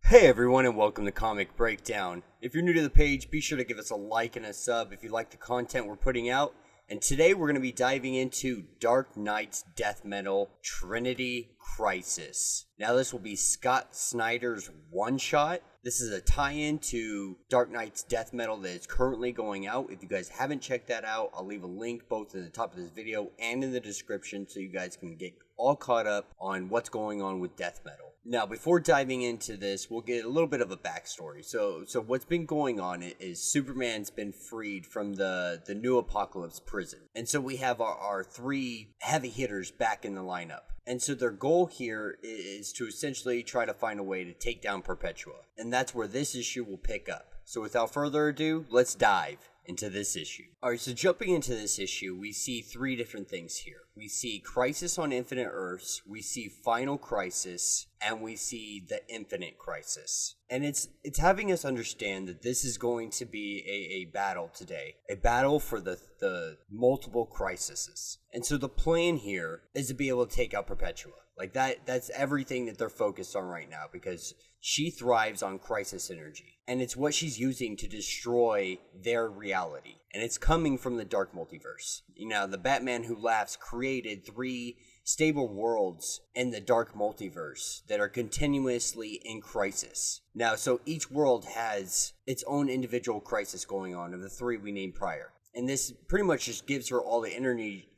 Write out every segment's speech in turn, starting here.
Hey everyone, and welcome to Comic Breakdown. If you're new to the page, be sure to give us a like and a sub if you like the content we're putting out. And today we're going to be diving into Dark Knight's death metal, Trinity Crisis. Now this will be Scott Snyder's one-shot. This is a tie-in to Dark Knight's death metal that is currently going out. If you guys haven't checked that out, I'll leave a link both in the top of this video and in the description so you guys can get all caught up on what's going on with death metal. Now, before diving into this, we'll get a little bit of a backstory. So what's been going on is Superman's been freed from the new Apokolips prison. And so we have our three heavy hitters back in the lineup. And so their goal here is to essentially try to find a way to take down Perpetua. And that's where this issue will pick up. So without further ado, let's dive into this issue. Alright, so jumping into this issue, we see three different things here. We see Crisis on Infinite Earths, we see Final Crisis, and we see the Infinite Crisis. And it's having us understand that this is going to be a battle today. A battle for the multiple crises. And so the plan here is to be able to take out Perpetua. Like that's everything that they're focused on right now because she thrives on crisis energy. And it's what she's using to destroy their reality. And it's coming from the Dark Multiverse. You know, the Batman Who Laughs created 3 stable worlds in the Dark Multiverse that are continuously in crisis. Now, so each world has its own individual crisis going on of the 3 we named prior. And this pretty much just gives her all the energy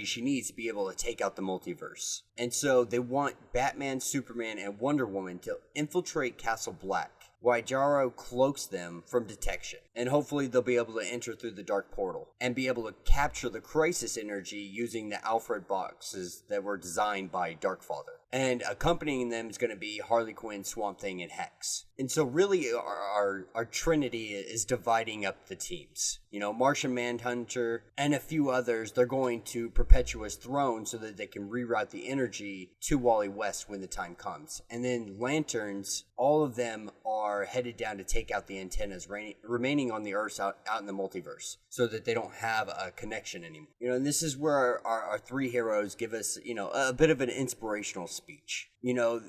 she needs to be able to take out the multiverse. And so they want Batman, Superman, and Wonder Woman to infiltrate Castle Black, while Jaro cloaks them from detection. And hopefully they'll be able to enter through the Dark Portal and be able to capture the crisis energy using the Alfred boxes that were designed by Darkfather. And accompanying them is going to be Harley Quinn, Swamp Thing, and Hex. And so really our Trinity is dividing up the teams. You know, Martian Manhunter and a few others, they're going to Perpetua's throne so that they can reroute the energy to Wally West when the time comes. And then Lanterns, all of them are headed down to take out the antennas remaining on the Earth out in the multiverse so that they don't have a connection anymore. You know, and this is where our 3 heroes give us, you know, a bit of an inspirational speech. You know,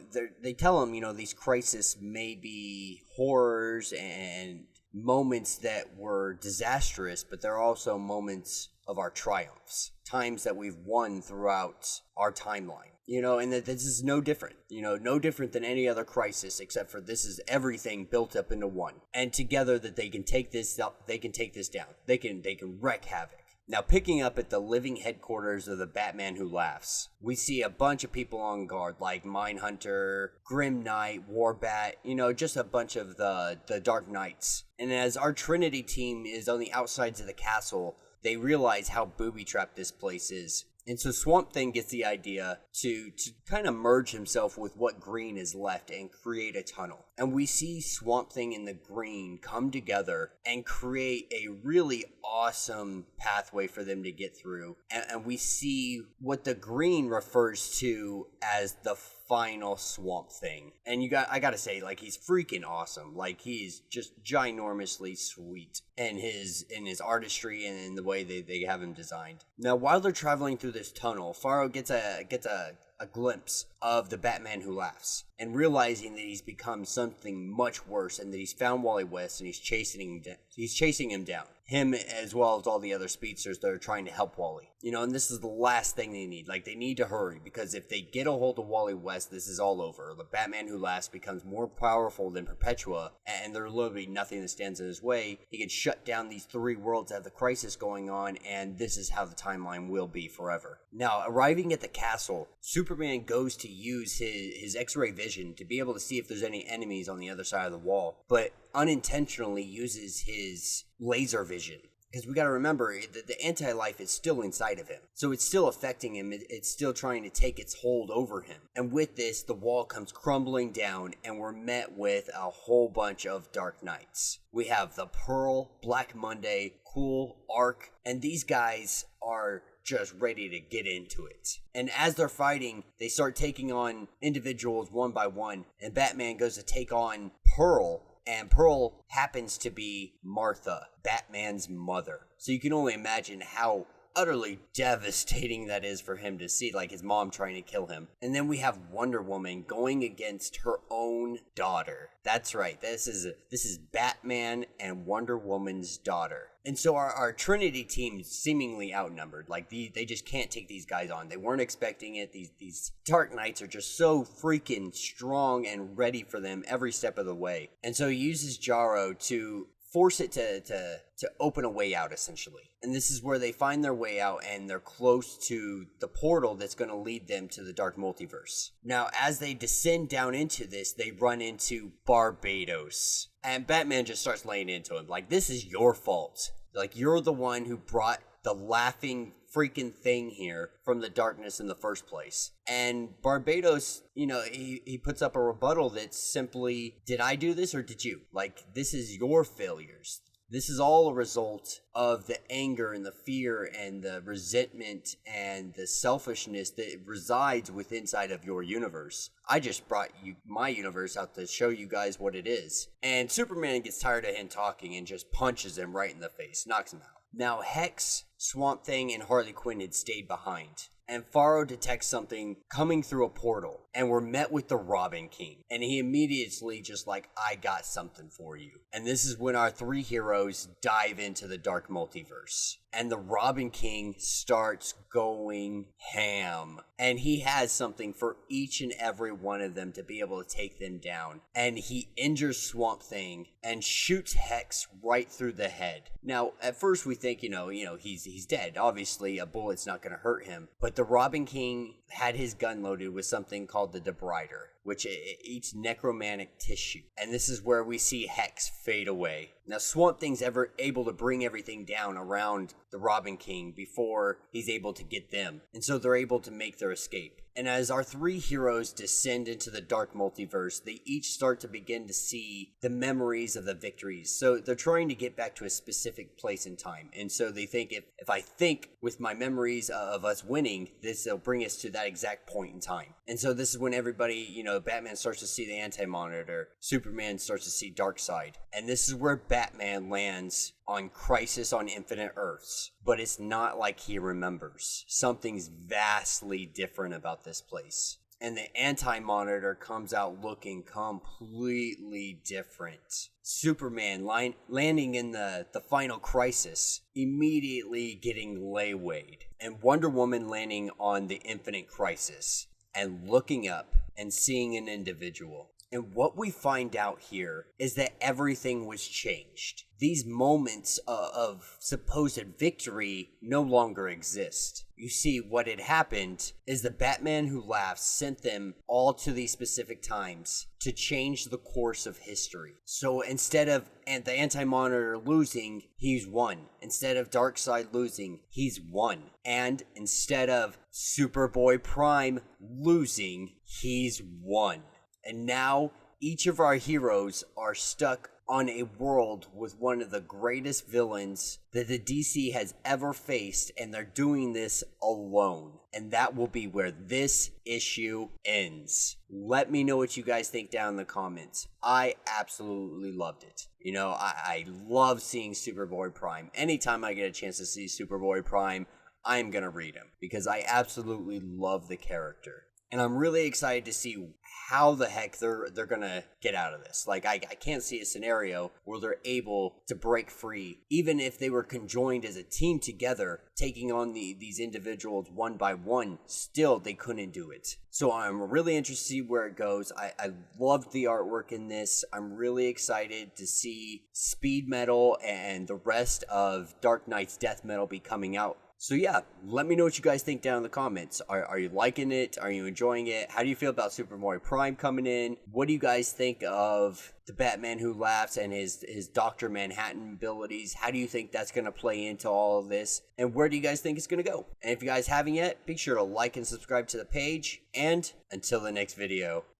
they tell them, you know, these crises may be horrors and moments that were disastrous, but they're also moments of our triumphs, times that we've won throughout our timeline. You know, and that this is no different. You know, no different than any other crisis, except for this is everything built up into one. And together that they can take this up, they can take this down. They can wreak havoc. Now, picking up at the living headquarters of the Batman Who Laughs, we see a bunch of people on guard, like Mindhunter, Grim Knight, Warbat, you know, just a bunch of the Dark Knights. And as our Trinity team is on the outsides of the castle, they realize how booby-trapped this place is. And so Swamp Thing gets the idea to kind of merge himself with what green is left and create a tunnel. And we see Swamp Thing and the green come together and create a really awesome pathway for them to get through. And we see what the green refers to as the final Swamp Thing. And I gotta say, like, he's freaking awesome. Like, he's just ginormously sweet in his artistry and in the way they have him designed. Now, while they're traveling through this tunnel, Faro gets a glimpse of the Batman Who Laughs, and realizing that he's become something much worse and that he's found Wally West and he's chasing him down. Him as well as all the other speedsters that are trying to help Wally. You know, and this is the last thing they need. Like, they need to hurry, because if they get a hold of Wally West, this is all over. The Batman Who Laughs becomes more powerful than Perpetua, and there's literally nothing that stands in his way. He can shut down these 3 worlds that have the crisis going on, and this is how the timeline will be forever. Now, arriving at the castle, Superman goes to use his X-ray vision to be able to see if there's any enemies on the other side of the wall, but unintentionally uses his laser vision. Because we got to remember that the anti-life is still inside of him. So it's still affecting him. It's still trying to take its hold over him. And with this, the wall comes crumbling down, and we're met with a whole bunch of Dark Knights. We have the Pearl, Black Monday, Cool, Arc, and these guys are just ready to get into it. And as they're fighting, they start taking on individuals one by one, and Batman goes to take on Pearl, and Pearl happens to be Martha, Batman's mother. So you can only imagine how utterly devastating that is for him to see, like his mom trying to kill him. And then we have Wonder Woman going against her own daughter. That's right, this is Batman and Wonder Woman's daughter. And so our Trinity team is seemingly outnumbered. Like they just can't take these guys on. They weren't expecting it. These Dark Knights are just so freaking strong and ready for them every step of the way. And so he uses Jarro to force it to open a way out, essentially. And this is where they find their way out, and they're close to the portal that's going to lead them to the Dark Multiverse. Now, as they descend down into this, they run into Barbados. And Batman just starts laying into him, like, this is your fault. Like, you're the one who brought the laughing freaking thing here from the darkness in the first place. And Barbados, he puts up a rebuttal that's simply, did I do this or did you? Like, this is your failures. This is all a result of the anger and the fear and the resentment and the selfishness that resides within inside of your universe. I just brought my universe out to show you guys what it is. And Superman gets tired of him talking and just punches him right in the face, knocks him out. Now, Hex, Swamp Thing, and Harley Quinn had stayed behind. And Pharaoh detects something coming through a portal, and we're met with the Robin King. And he immediately just like, I got something for you. And this is when our three heroes dive into the Dark Multiverse. And the Robin King starts going ham. And he has something for each and every one of them to be able to take them down. And he injures Swamp Thing and shoots Hex right through the head. Now, at first we think, he's dead. Obviously, a bullet's not going to hurt him. But the Robin King had his gun loaded with something called the Debrider, which eats necromantic tissue. And this is where we see Hex fade away. Now, Swamp Thing's ever able to bring everything down around the Robin King before he's able to get them. And so they're able to make their escape. And as our three heroes descend into the Dark Multiverse, they each start to begin to see the memories of the victories. So they're trying to get back to a specific place in time. And so they think, if I think with my memories of us winning, this will bring us to that exact point in time. And so this is when everybody, Batman starts to see the Anti-Monitor, Superman starts to see Darkseid. And this is where Batman lands on Crisis on Infinite Earths. But it's not like he remembers. Something's vastly different about this place. And the Anti-Monitor comes out looking completely different. Superman landing in the final Crisis, immediately getting laywayed. And Wonder Woman landing on the Infinite Crisis and looking up and seeing an individual. And what we find out here is that everything was changed. These moments of supposed victory no longer exist. You see, what had happened is the Batman Who Laughs sent them all to these specific times to change the course of history. So instead of the Anti-Monitor losing, he's won. Instead of Darkseid losing, he's won. And instead of Superboy Prime losing, he's won. And now, each of our heroes are stuck on a world with one of the greatest villains that the DC has ever faced, and they're doing this alone. And that will be where this issue ends. Let me know what you guys think down in the comments. I absolutely loved it. I love seeing Superboy Prime. Anytime I get a chance to see Superboy Prime, I'm going to read him because I absolutely love the character. And I'm really excited to see how the heck they're going to get out of this. Like, I can't see a scenario where they're able to break free, even if they were conjoined as a team together, taking on these individuals one by one. Still, they couldn't do it. So I'm really interested to see where it goes. I loved the artwork in this. I'm really excited to see Speed Metal and the rest of Dark Knight's Death Metal be coming out. So yeah, let me know what you guys think down in the comments. Are you liking it? Are you enjoying it? How do you feel about Superboy Prime coming in? What do you guys think of the Batman Who Laughs and his Dr. Manhattan abilities? How do you think that's going to play into all of this? And where do you guys think it's going to go? And if you guys haven't yet, be sure to like and subscribe to the page. And until the next video.